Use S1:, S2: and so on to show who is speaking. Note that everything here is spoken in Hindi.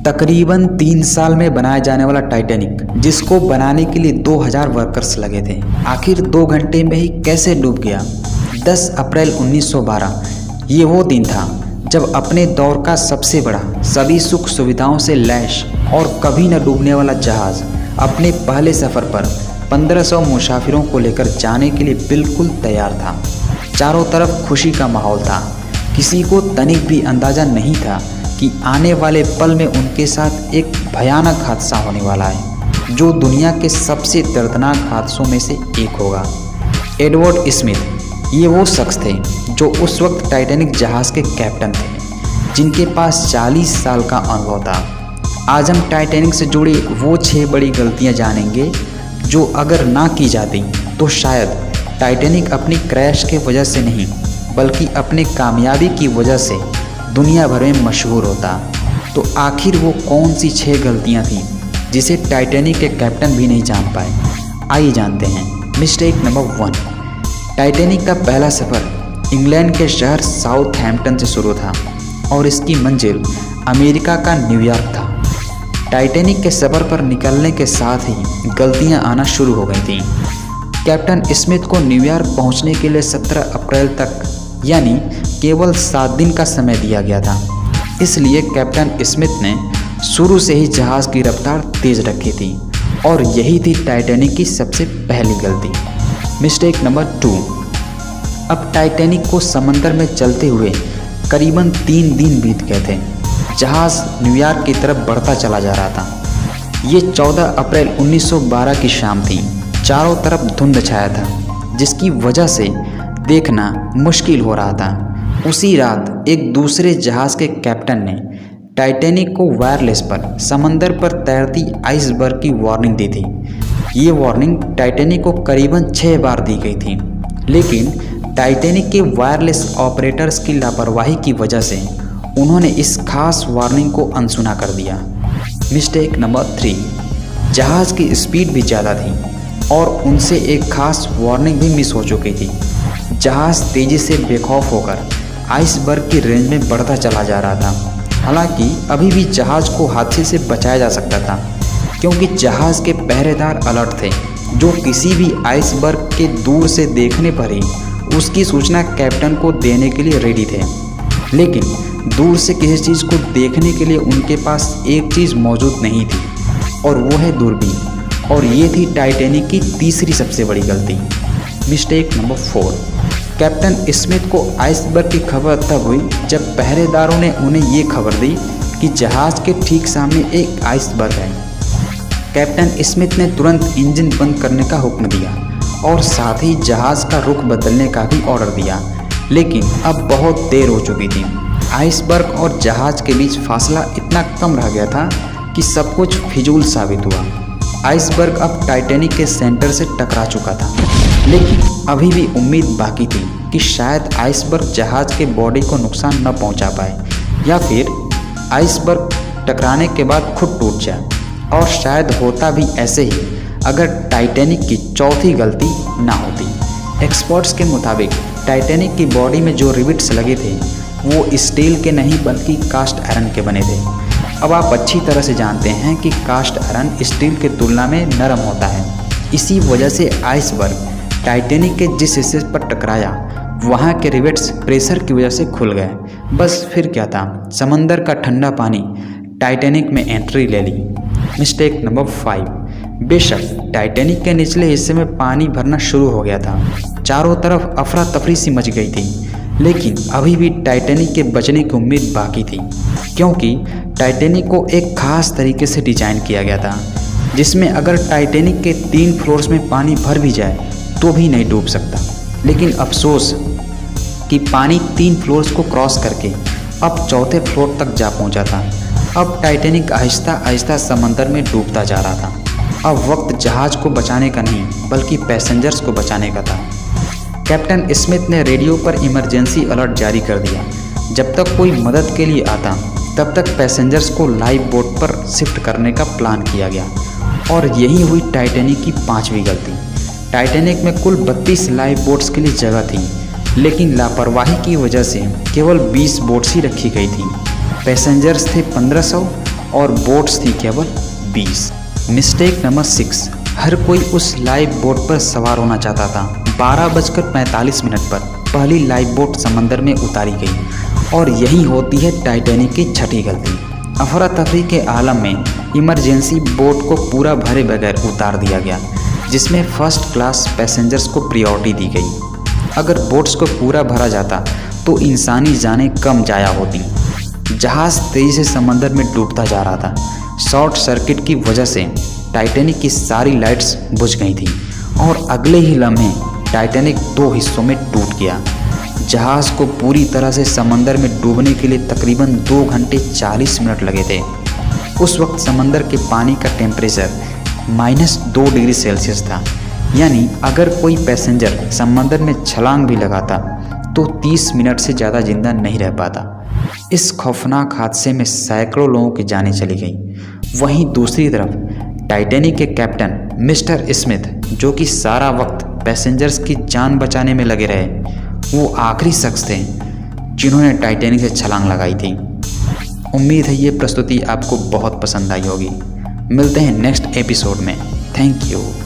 S1: तकरीबन 3 साल में बनाया जाने वाला टाइटैनिक, जिसको बनाने के लिए 2000 वर्कर्स लगे थे, आखिर 2 घंटे में ही कैसे डूब गया। 10 अप्रैल 1912 ये वो दिन था जब अपने दौर का सबसे बड़ा, सभी सुख सुविधाओं से लैस और कभी न डूबने वाला जहाज़ अपने पहले सफ़र पर 1500 मुसाफिरों को लेकर जाने के लिए बिल्कुल तैयार था। चारों तरफ खुशी का माहौल था। किसी को तनिक भी अंदाज़ा नहीं था कि आने वाले पल में उनके साथ एक भयानक हादसा होने वाला है, जो दुनिया के सबसे दर्दनाक हादसों में से एक होगा। एडवर्ड स्मिथ ये वो शख्स थे जो उस वक्त टाइटैनिक जहाज़ के कैप्टन थे, जिनके पास 40 साल का अनुभव था। आज हम टाइटैनिक से जुड़ी वो 6 बड़ी गलतियां जानेंगे जो अगर ना की जाती तो शायद टाइटैनिक अपनी क्रैश के वजह से नहीं, बल्कि अपने कामयाबी की वजह से दुनिया भर में मशहूर होता। तो आखिर वो कौन सी 6 गलतियां थीं जिसे टाइटैनिक के कैप्टन भी नहीं जान पाए? आइए जानते हैं। Mistake number 1। टाइटैनिक का पहला सफ़र इंग्लैंड के शहर साउथहैम्पटन से शुरू था और इसकी मंजिल अमेरिका का न्यूयॉर्क था। टाइटैनिक के सफ़र पर निकलने के साथ ही गलतियां आना शुरू हो गई थीं। कैप्टन स्मिथ को न्यूयॉर्क पहुंचने के लिए 17 अप्रैल तक यानी केवल 7 दिन का समय दिया गया था। इसलिए कैप्टन स्मिथ ने शुरू से ही जहाज़ की रफ्तार तेज़ रखी थी और यही थी टाइटैनिक की सबसे पहली गलती। Mistake number 2। अब टाइटैनिक को समंदर में चलते हुए करीबन 3 दिन बीत गए थे। जहाज़ न्यूयॉर्क की तरफ बढ़ता चला जा रहा था। ये 14 अप्रैल 1912 की शाम थी। चारों तरफ धुंध छाया था, जिसकी वजह से देखना मुश्किल हो रहा था। उसी रात एक दूसरे जहाज़ के कैप्टन ने टाइटैनिक को वायरलेस पर समंदर पर तैरती आइसबर्ग की वार्निंग दी थी। ये वार्निंग टाइटैनिक को करीबन 6 बार दी गई थी, लेकिन टाइटैनिक के वायरलेस ऑपरेटर्स की लापरवाही की वजह से उन्होंने इस खास वार्निंग को अनसुना कर दिया। Mistake number 3। जहाज़ की स्पीड भी ज़्यादा थी और उनसे एक खास वार्निंग भी मिस हो चुकी थी। जहाज़ तेज़ी से बेखौफ होकर आइसबर्ग की रेंज में बढ़ता चला जा रहा था। हालांकि अभी भी जहाज़ को हादसे से बचाया जा सकता था, क्योंकि जहाज़ के पहरेदार अलर्ट थे, जो किसी भी आइसबर्ग के दूर से देखने पर ही उसकी सूचना कैप्टन को देने के लिए रेडी थे। लेकिन दूर से किसी चीज़ को देखने के लिए उनके पास एक चीज़ मौजूद नहीं थी, और वो है दूरबीन। और ये थी टाइटैनिक की तीसरी सबसे बड़ी गलती। Mistake number 4। कैप्टन स्मिथ को आइसबर्ग की खबर तब हुई जब पहरेदारों ने उन्हें ये खबर दी कि जहाज़ के ठीक सामने एक आइसबर्ग है। कैप्टन स्मिथ ने तुरंत इंजन बंद करने का हुक्म दिया और साथ ही जहाज़ का रुख बदलने का भी ऑर्डर दिया, लेकिन अब बहुत देर हो चुकी थी। आइसबर्ग और जहाज़ के बीच फासला इतना कम रह गया था कि सब कुछ फिजूल साबित हुआ। आइसबर्ग अब टाइटैनिक के सेंटर से टकरा चुका था, लेकिन अभी भी उम्मीद बाकी थी कि शायद आइसबर्ग जहाज़ के बॉडी को नुकसान न पहुंचा पाए, या फिर आइसबर्ग टकराने के बाद खुद टूट जाए। और शायद होता भी ऐसे ही अगर टाइटैनिक की चौथी गलती ना होती। एक्सपर्ट्स के मुताबिक टाइटैनिक की बॉडी में जो रिविट्स लगे थे वो स्टील के नहीं बल्कि कास्ट आयरन के बने थे। अब आप अच्छी तरह से जानते हैं कि कास्ट आयरन स्टील के तुलना में नरम होता है। इसी वजह से आइसबर्ग टाइटैनिक के जिस हिस्से पर टकराया वहाँ के रिवेट्स प्रेशर की वजह से खुल गए। बस फिर क्या था, समंदर का ठंडा पानी टाइटैनिक में एंट्री ले ली। Mistake number 5। बेशक टाइटैनिक के निचले हिस्से में पानी भरना शुरू हो गया था, चारों तरफ अफरा तफरी सी मच गई थी, लेकिन अभी भी टाइटैनिक के बचने की उम्मीद बाकी थी, क्योंकि टाइटैनिक को एक खास तरीके से डिजाइन किया गया था, जिसमें अगर टाइटैनिक के 3 फ्लोर्स में पानी भर भी जाए तो भी नहीं डूब सकता। लेकिन अफसोस कि पानी 3 फ्लोर्स को क्रॉस करके अब 4थे फ्लोर तक जा पहुंचा था। अब टाइटैनिक आहिस्ता आहिस्ता समंदर में डूबता जा रहा था। अब वक्त जहाज़ को बचाने का नहीं बल्कि पैसेंजर्स को बचाने का था। कैप्टन स्मिथ ने रेडियो पर इमरजेंसी अलर्ट जारी कर दिया। जब तक कोई मदद के लिए आता तब तक पैसेंजर्स को लाइफ बोट पर शिफ्ट करने का प्लान किया गया, और यही हुई टाइटैनिक की 5वीं गलती। टाइटैनिक में कुल 32 लाइफ बोट्स के लिए जगह थी, लेकिन लापरवाही की वजह से केवल 20 बोट्स ही रखी गई थी। पैसेंजर्स थे 1500 और बोट्स थी केवल 20। मिस्टेक नंबर 6, हर कोई उस लाइव बोट पर सवार होना चाहता था। 12:45 पर पहली लाइव बोट समंदर में उतारी गई और यही होती है टाइटैनिक की छठी गलती। अफरा तफरी के आलम में इमरजेंसी बोट को पूरा भरे बगैर उतार दिया गया, जिसमें फर्स्ट क्लास पैसेंजर्स को प्रायोरिटी दी गई। अगर बोट्स को पूरा भरा जाता तो इंसानी जानें कम जाया होती। जहाज़ तेजी से समंदर में डूबता जा रहा था। शॉर्ट सर्किट की वजह से टाइटैनिक की सारी लाइट्स बुझ गई थी और अगले ही लम्हे टाइटैनिक 2 हिस्सों में टूट गया। जहाज़ को पूरी तरह से समंदर में डूबने के लिए तकरीबन 2 घंटे 40 मिनट लगे थे। उस वक्त समंदर के पानी का टेम्परेचर -2 डिग्री सेल्सियस था, यानी अगर कोई पैसेंजर समंदर में छलांग भी लगाता तो 30 मिनट से ज़्यादा जिंदा नहीं रह पाता। इस खौफनाक हादसे में सैकड़ों लोगों की जानें चली गई। वहीं दूसरी तरफ टाइटैनिक के कैप्टन मिस्टर स्मिथ, जो कि सारा वक्त पैसेंजर्स की जान बचाने में लगे रहे, वो आखिरी शख्स थे जिन्होंने टाइटैनिक से छलांग लगाई थी। उम्मीद है ये प्रस्तुति आपको बहुत पसंद आई होगी। मिलते हैं नेक्स्ट एपिसोड में। Thank you.